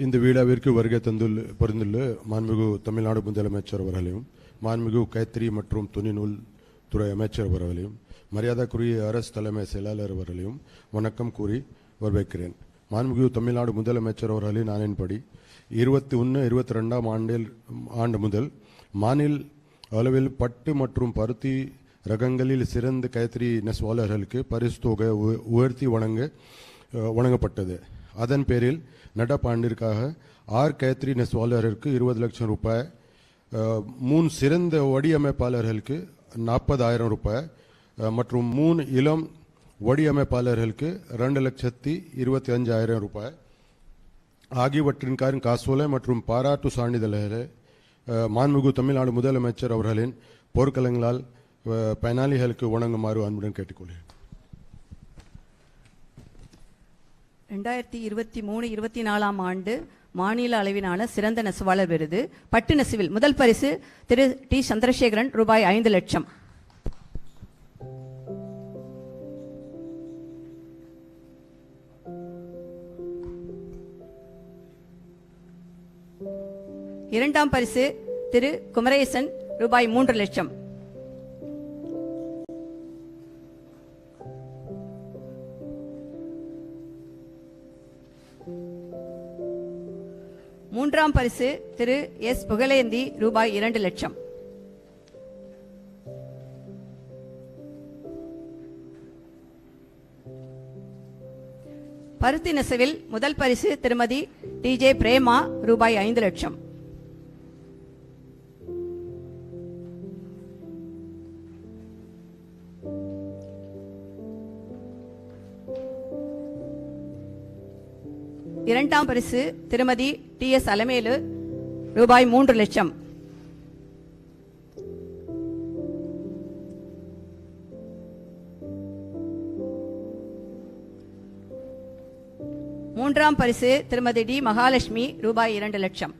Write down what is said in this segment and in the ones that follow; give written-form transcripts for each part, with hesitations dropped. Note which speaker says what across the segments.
Speaker 1: இந்த விழாவிற்கு வருகை புரிந்துள்ள மாண்புமிகு தமிழ்நாடு முதலமைச்சர் அவர்களையும் மாண்புமிகு கைத்தறி மற்றும் துணிநூல் துறை அமைச்சர் அவர்களையும் மரியாதைக்குரிய அரசு தலைமை செயலாளர் அவர்களையும் வணக்கம் கூறி வரவேற்கிறேன். மாண்புமிகு தமிழ்நாடு முதலமைச்சர் அவர்களின் ஆணையின்படி 21-22 ஆண்டு முதல் மாநில அளவில் பட்டு மற்றும் பருத்தி ரகங்களில் சிறந்த கைத்தறி நெசவாளர்களுக்கு பரிசு தொகை உயர்த்தி வழங்கப்பட்டது. அதன் பேரில் நடப்பாண்டிற்காக 6 கைத்தறி நெசவாளர்களுக்கு 20 லட்சம் ரூபாய், 3 சிறந்த வடிவமைப்பாளர்களுக்கு 40,000 ரூபாய் மற்றும் 3 இளம் வடிவமைப்பாளர்களுக்கு 2,25,000 ரூபாய் ஆகியவற்றின் காசோலை மற்றும் பாராட்டு சான்றிதழ்களை மாண்புமிகு தமிழ்நாடு முதலமைச்சர் அவர்களின் போர்க்களங்களால் பயனாளிகளுக்கு வழங்குமாறு அன்புடன் கேட்டுக்கொள்கிறேன்.
Speaker 2: 2023-24 ஆண்டு மாநில அளவிலான சிறந்த நெசவாளர் விருது பட்டு நெசவில் முதல் பரிசு திரு டி சந்திரசேகரன் ரூபாய் 5 லட்சம். இரண்டாம் பரிசு திரு குமரேசன் ரூபாய் 3 லட்சம். மூன்றாம் பரிசு திரு எஸ் புகழேந்தி ரூபாய் 2 லட்சம். பருத்தி நெசவில் முதல் பரிசு திருமதி டி ஜே பிரேமா ரூபாய் 5 லட்சம். இரண்டாம் பரிசு திருமதி டி எஸ் அலமேலு ரூபாய் 3 லட்சம். மூன்றாம் பரிசு திருமதி டி மகாலட்சுமி ரூபாய் 2 லட்சம்.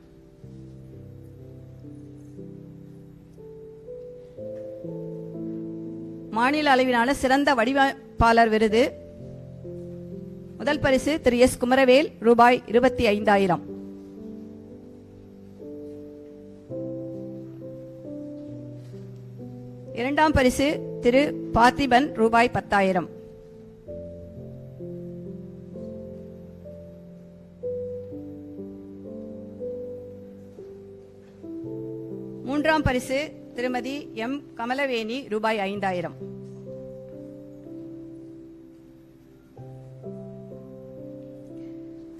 Speaker 2: மாநில அளவிலான சிறந்த வடிவமைப்பாளர் விருது முதல் பரிசு திரு எஸ் குமரவேல் ரூபாய் 25,000. இரண்டாம் பரிசு திரு பார்த்திபன் ரூபாய் 10,000. மூன்றாம் பரிசு திருமதி எம் கமலவேணி ரூபாய் 5,000.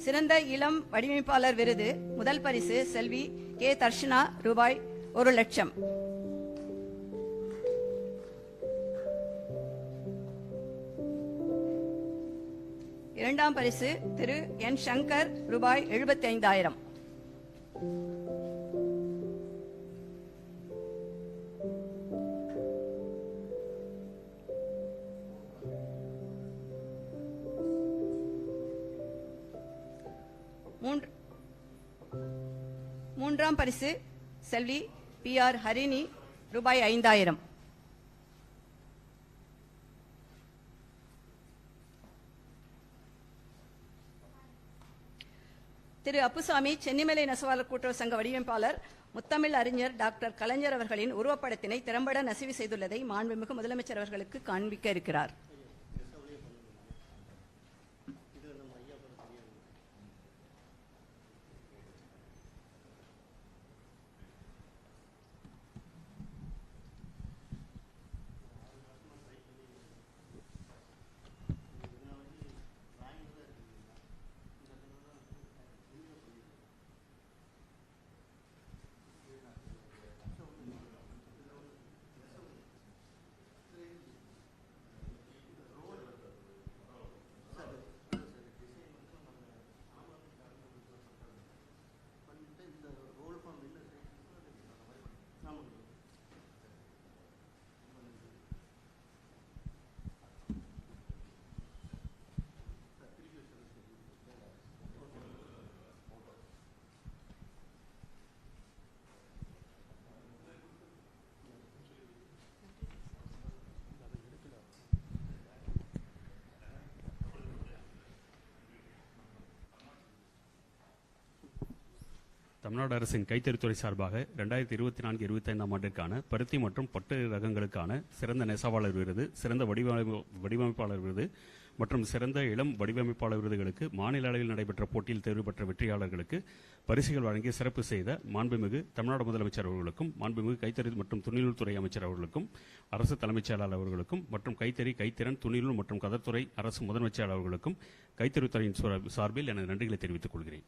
Speaker 2: சிறந்த இளம் வடிவமைப்பாளர் விருது முதல் பரிசு செல்வி கே தர்ஷனா ரூபாய் 1 லட்சம். இரண்டாம் பரிசு திரு என் சங்கர் ரூபாய் 75,000. மூன்றாம் பரிசு செல்வி பி ஆர் ஹரிணி ரூபாய் 5,000. திரு அப்புசாமி சென்னிமலை நெசவாளர் கூட்டுறவு சங்க வடிவமைப்பாளர் முத்தமிழ் அறிஞர் டாக்டர் கலைஞர் அவர்களின் உருவப்படத்தினை திறம்பட நெசவு செய்துள்ளதை மாண்புமிகு முதலமைச்சர் அவர்களுக்கு காண்பிக்க இருக்கிறார்.
Speaker 3: தமிழ்நாடு அரசின் கைத்தறித்துறை சார்பாக 2024-25 ஆண்டிற்கான பருத்தி மற்றும் பட்டு ரகங்களுக்கான சிறந்த நெசவாளர் விருது, சிறந்த வடிவமைப்பாளர் விருது மற்றும் சிறந்த இளம் வடிவமைப்பாளர் விருதுகளுக்கு மாநில அளவில் நடைபெற்ற போட்டியில் தேர்வு பெற்ற வெற்றியாளர்களுக்கு பரிசுகள் வழங்கி சிறப்பு செய்த மாண்புமிகு தமிழ்நாடு முதலமைச்சர் அவர்களுக்கும், மாண்புமிகு கைத்தறி மற்றும் துணிநூல் துறை அமைச்சர் அவர்களுக்கும், அரசு தலைமைச் செயலாளர் அவர்களுக்கும் மற்றும் கைத்தறி, கைத்திறன், துணிநூல் மற்றும் கதர்த்துறை அரசு முதன்மைச் செயலாளர் அவர்களுக்கும் கைத்தறித்துறையின் சார்பில் எனது நன்றிகளை தெரிவித்துக் கொள்கிறேன்.